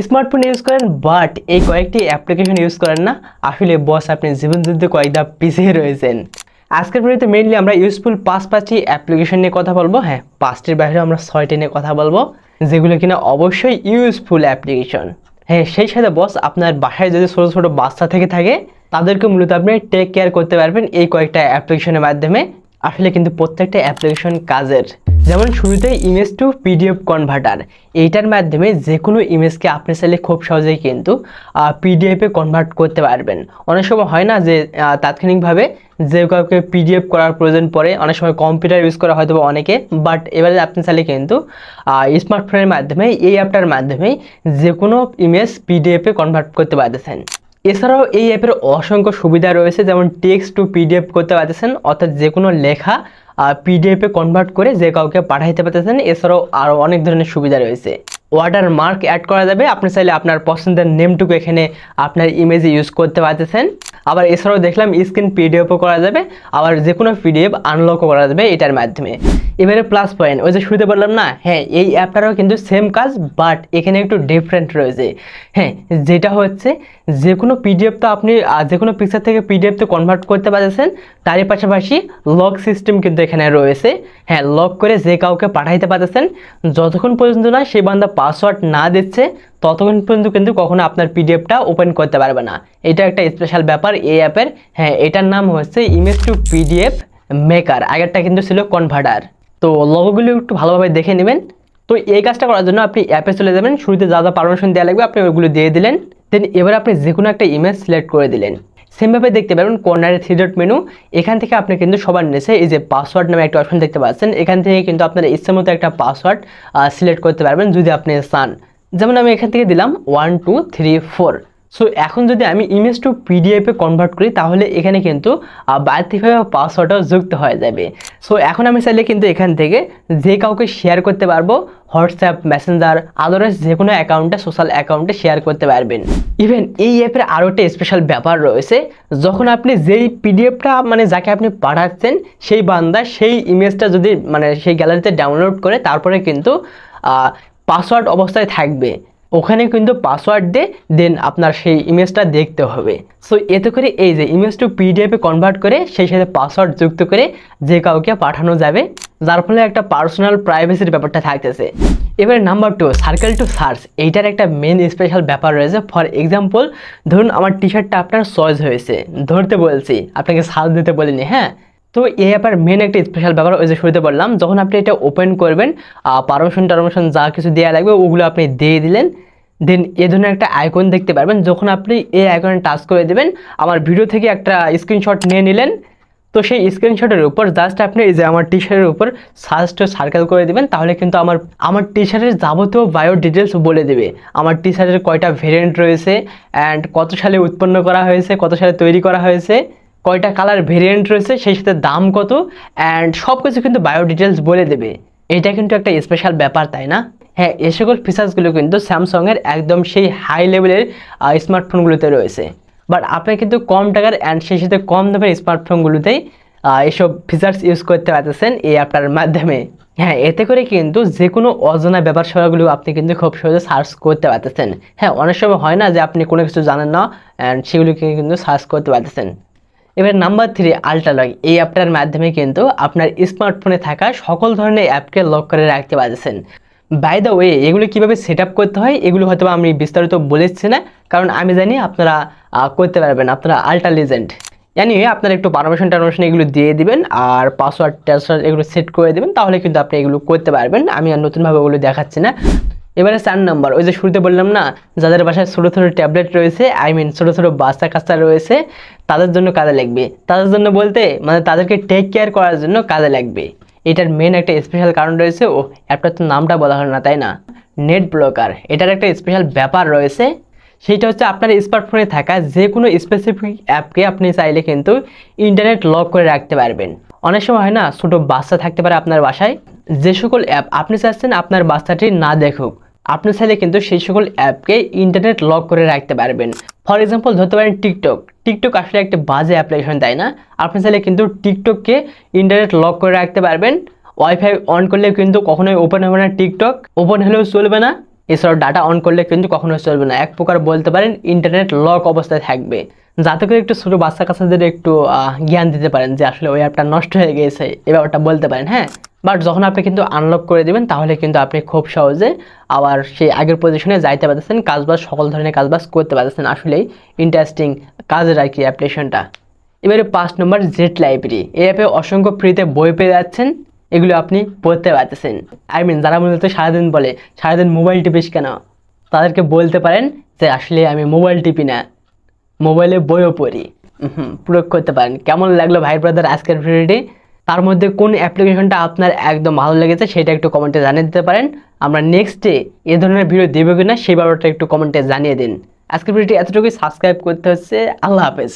Smartphone use করেন but এই কয়েকটি অ্যাপ্লিকেশন ইউজ করেন না। আসলে বস আপনি জীবনযুদ্ধে কয়েক ধাপ পিছিয়ে রয়েছেন। আজকের ভিডিওতে মেইনলি আমরা ইউজফুল পাঁচটি অ্যাপ্লিকেশন নিয়ে কথা বলবো। হ্যাঁ, পাঁচটির বাইরে আমরা 6টি নিয়ে কথা বলবো, যেগুলো কিনা অবশ্যই ইউজফুল অ্যাপ্লিকেশন। হ্যাঁ, সেই সাথে বস আপনার বাসায় যদি ছোটো ছোটো বাচ্চা থেকে থাকে তাদেরকে মূলত আপনি টেক কেয়ার করতে পারবেন এই কয়েকটা অ্যাপ্লিকেশনের মাধ্যমে। আসলে কিন্তু প্রত্যেকটা অ্যাপ্লিকেশন কাজের, যেমন শুরুতে ইমেজ টু পিডিএফ কনভার্টার, এইটার মাধ্যমে যে কোনো ইমেজকে আপনি চাইলে খুব সহজেই কিন্তু পিডিএফে কনভার্ট করতে পারবেন। অনেক সময় হয় না যে তাৎক্ষণিকভাবে যে কাউকে পিডিএফ করার প্রয়োজন পড়ে, অনেক সময় কম্পিউটার ইউজ করা হয়তো অনেকে, বাট এবারে আপনি চাইলে কিন্তু স্মার্টফোনের মাধ্যমে এই অ্যাপটার মাধ্যমেই যে কোনো ইমেজ পিডিএফে কনভার্ট করতে পারতেছেন। এছাড়াও এই অ্যাপের অসংখ্য সুবিধা রয়েছে, যেমন টেক্সট টু পিডিএফ করতে পারতেছেন, অর্থাৎ যে কোনো লেখা পিডিএফে কনভার্ট করে যে কাউকে পাঠাইতে পারতেছেন। এছাড়াও আরও অনেক ধরনের সুবিধা রয়েছে। ওয়াটারমার্ক অ্যাড করা যাবে, আপনি চাইলে আপনার পছন্দের নেমটুকু এখানে আপনার ইমেজে ইউজ করতে পারতেছেন। আবার এছাড়াও দেখলাম স্ক্রিন পিডিএফও করা যাবে, আবার যে কোনো পিডিএফ আনলকও করা যাবে এটার মাধ্যমে। এবারে প্লাস পয়েন্ট, ওই যে শুরুতে বললাম না, হ্যাঁ এই অ্যাপটারও কিন্তু সেম কাজ, বাট এখানে একটু ডিফারেন্ট রয়েছে। হ্যাঁ, যেটা হচ্ছে যে কোনো পিডিএফ তো আপনি যে কোনো পিকচার থেকে পিডিএফ তো কনভার্ট করতে পারতেছেন, তারই পাশাপাশি লক সিস্টেম কিন্তু এখানে রয়েছে। হ্যাঁ, লক করে যে কাউকে পাঠাইতে পারতেছেন, যতক্ষণ পর্যন্ত না সেই বান্দা পাসওয়ার্ড না দিচ্ছে ততক্ষণ পর্যন্ত কিন্তু কখনো আপনার পিডিএফটা ওপেন করতে পারবে না। এটা একটা স্পেশাল ব্যাপার এই অ্যাপের। হ্যাঁ, এটার নাম হচ্ছে ইমেজ টু পিডিএফ মেকার, আগেরটা কিন্তু ছিল কনভার্টার। তো লোগোগুলো একটু ভালোভাবে দেখে নেবেন। তো এই কাজটা করার জন্য আপনি অ্যাপে চলে যাবেন, শুরুতে যা যা পারমিশন দেওয়া লাগবে আপনি ওইগুলো দিয়ে দিলেন। দেন এবার আপনি যে কোনো একটা ইমেজ সিলেক্ট করে দিলেন। সেমভাবে দেখতে পারবেন কর্নারে 3 ডট মেনু, এখান থেকে আপনি কিন্তু সবার নিচে এই যে পাসওয়ার্ড নামে একটা অপশন দেখতে পাচ্ছেন, এখান থেকে কিন্তু আপনার ইচ্ছে মতো একটা পাসওয়ার্ড সিলেক্ট করতে পারবেন যদি আপনি চান। যেমন আমি এখান থেকে দিলাম 1 2 3 4। সো এখন যদি আমি ইমেজ টু পিডিএফে কনভার্ট করি তাহলে এখানে কিন্তু বাড়তিভাবে পাসওয়ার্ডও যুক্ত হয়ে যাবে। সো এখন আমি চাইলে কিন্তু এখান থেকে যে কাউকে শেয়ার করতে পারবো, হোয়াটসঅ্যাপ, মেসেঞ্জার, আদারওয়াইজ যে কোনো অ্যাকাউন্টে, সোশ্যাল অ্যাকাউন্টে শেয়ার করতে পারবেন। ইভেন এই অ্যাপের আরও একটা স্পেশাল ব্যাপার রয়েছে, যখন আপনি যেই পিডিএফটা মানে যাকে আপনি পাঠাচ্ছেন সেই বান্দা সেই ইমেজটা যদি মানে সেই গ্যালারিতে ডাউনলোড করে তারপরে কিন্তু পাসওয়ার্ড অবস্থায় থাকবে, ওখানে কিন্তু পাসওয়ার্ড দিয়ে দেন আপনার সেই ইমেজটা দেখতে হবে। সো এতে করে এই যে ইমেজ টু পিডিএফে কনভার্ট করে সেই সাথে পাসওয়ার্ড যুক্ত করে যে কাউকে পাঠানো যাবে, যার ফলে একটা পার্সোনাল প্রাইভেসির ব্যাপারটা থাকতেছে। এবারে নাম্বার 2, সার্কেল টু সার্চ, এইটার একটা মেন স্পেশাল ব্যাপার রয়েছে। ফর এক্সাম্পল, ধরুন আমার টি শার্টটা আপনার চয়েস হয়েছে, ধরতে বলছি, আপনাকে সার্চ দিতে বলিনি। হ্যাঁ, তো এই অ্যাপের মেন একটা স্পেশাল ব্যাপার, ওই যে শুরুতে বললাম, যখন আপনি এটা ওপেন করবেন পারমিশন যা কিছু দেওয়া লাগবে ওগুলো আপনি দিয়ে দিলেন। দেন এ ধরনের একটা আইকন দেখতে পারবেন, যখন আপনি এই আইকনে টাচ করে দেবেন আমার ভিডিও থেকে একটা স্ক্রিনশট নিয়ে নিলেন, তো সেই স্ক্রিনশটের উপর জাস্ট আপনি এই যে আমার টি শার্টের উপর সার্চটা সার্কেল করে দেবেন, তাহলে কিন্তু আমার টি শার্টের যাবতীয় বায়ো ডিটেলস বলে দেবে। আমার টি শার্টের কয়টা ভেরিয়েন্ট রয়েছে, অ্যান্ড কত সালে উৎপন্ন করা হয়েছে, কত সালে তৈরি করা হয়েছে, কয়টা কালার ভেরিয়েন্ট রয়েছে, সেই সাথে দাম কত, অ্যান্ড সব কিছু কিন্তু বায়ো ডিটেলস বলে দেবে। এটা কিন্তু একটা স্পেশাল ব্যাপার, তাই না? হ্যাঁ, এই সকল ফিচার্সগুলো কিন্তু স্যামসাংয়ের একদম সেই হাই লেভেলের স্মার্টফোনগুলোতে রয়েছে, বাট আপনি কিন্তু কম টাকার অ্যান্ড সেই সাথে কম দামের স্মার্টফোনগুলোতেই এইসব ফিচার্স ইউজ করতে পারতেছেন এই অ্যাপটার মাধ্যমে। হ্যাঁ, এতে করে কিন্তু যে কোনো অজানা ব্যাপার স্যাপারগুলো আপনি কিন্তু খুব সহজে সার্চ করতে পারতেছেন। হ্যাঁ, অনেক সময় হয় না যে আপনি কোনো কিছু জানেন না অ্যান্ড সেগুলোকে কিন্তু সার্চ করতে পারতেছেন। এবার নাম্বার 3, আল্ট্রালক, এই অ্যাপটার মাধ্যমে কিন্তু আপনার স্মার্টফোনে থাকা সকল ধরনের অ্যাপকে লক করে রাখতে পারতেছেন। বাই দ্য ওয়ে, এগুলো কীভাবে সেট আপ করতে হয় এগুলো হয়তো আমি বিস্তারিত বলেছি না, কারণ আমি জানি আপনারা করতে পারবেন, আপনারা আল্ট্রা লিজেন্ড। এনিওয়ে, আপনারা একটু পারমিশন এগুলো দিয়ে দিবেন আর পাসওয়ার্ড টাসওয়ার্ড এগুলো সেট করে দেবেন, তাহলে কিন্তু আপনি এগুলো করতে পারবেন। আমি আর নতুনভাবে ওগুলো দেখাচ্ছি না। এবারে 4 নম্বর, ওই যে শুরুতে বললাম না, যাদের বাসায় ছোটো ছোটো ট্যাবলেট রয়েছে, ছোটো ছোটো বাচ্চা কাচ্চা রয়েছে, তাদের জন্য কাজে লাগবে। তাদের জন্য বলতে মানে তাদেরকে টেক কেয়ার করার জন্য কাজে লাগবে। এটার মেন একটা স্পেশাল কারণ রয়েছে, ও অ্যাপটার তো নামটা বলা হলো না, তাই না? নেট ব্লকার, এটার একটা স্পেশাল ব্যাপার রয়েছে। সেইটা হচ্ছে আপনার স্মার্টফোনে থাকা যে কোনো স্পেসিফিক অ্যাপকে আপনি চাইলে কিন্তু ইন্টারনেট লক করে রাখতে পারবেন। অনেক সময় হয় না, ছোটো বাচ্চা থাকতে পারে আপনার বাসায়, যে সকল অ্যাপ আপনি চাচ্ছেন আপনার বাচ্চাটি না দেখুক, আপনি চাইলে কিন্তু সেই সকল অ্যাপকে ইন্টারনেট লক করে রাখতে পারবেন। ফর এক্সাম্পল ধরতে পারেন টিকটক আসলে একটা বাজে অ্যাপ্লিকেশন, তাই না? আপনি চাইলে কিন্তু টিকটককে ইন্টারনেট লক করে রাখতে পারবেন। ওয়াইফাই অন করলে কিন্তু কখনোই ওপেন হবে না, টিকটক ওপেন হলেও চলবে না, এছাড়াও ডাটা অন করলে কিন্তু কখনো চলবে না, এক প্রকার বলতে পারেন ইন্টারনেট লক অবস্থায় থাকবে, যাতে করে একটু ছোটো বাচ্চা কাচ্চাদের একটু জ্ঞান দিতে পারেন যে আসলে ওই অ্যাপটা নষ্ট হয়ে গিয়েছে, এই ব্যাপারটা বলতে পারেন। হ্যাঁ, বাট যখন আপনি কিন্তু আনলক করে দেবেন তাহলে কিন্তু আপনি খুব সহজে আবার সেই আগের পজিশনে যাইতে পারতেছেন, কাজবাজ সকল ধরনের কাজবাজ করতে পারতেছেন। আসলেই ইন্টারেস্টিং কাজের আর কি অ্যাপ্লিকেশনটা। এবারে 5 নম্বর জেট লাইব্রেরি। এই অ্যাপে অসংখ্য ফ্রিতে বই পেয়ে যাচ্ছেন, এগুলো আপনি পড়তে পারতেছেন। যারা মূলত সারাদিন বলে সারাদিন মোবাইল টিপিস কেন, তাদেরকে বলতে পারেন যে আসলে আমি মোবাইল টিপি না, মোবাইলে বইও পড়ি। প্রয়োগ করতে পারেন। কেমন লাগলো ভাই ব্রাদার আজকের ভিডিওটি? তার মধ্যে কোন অ্যাপ্লিকেশনটা আপনার একদম ভালো লেগেছে সেটা একটু কমেন্টে জানিয়ে দিতে পারেন। আমরা নেক্সটে এ ধরনের ভিডিও দেবো কিনা সেই ব্যাপারটা একটু কমেন্টে জানিয়ে দিন। আজকের ভিডিওটি এতটুকুই, সাবস্ক্রাইব করতে হচ্ছে। আল্লাহ হাফেজ।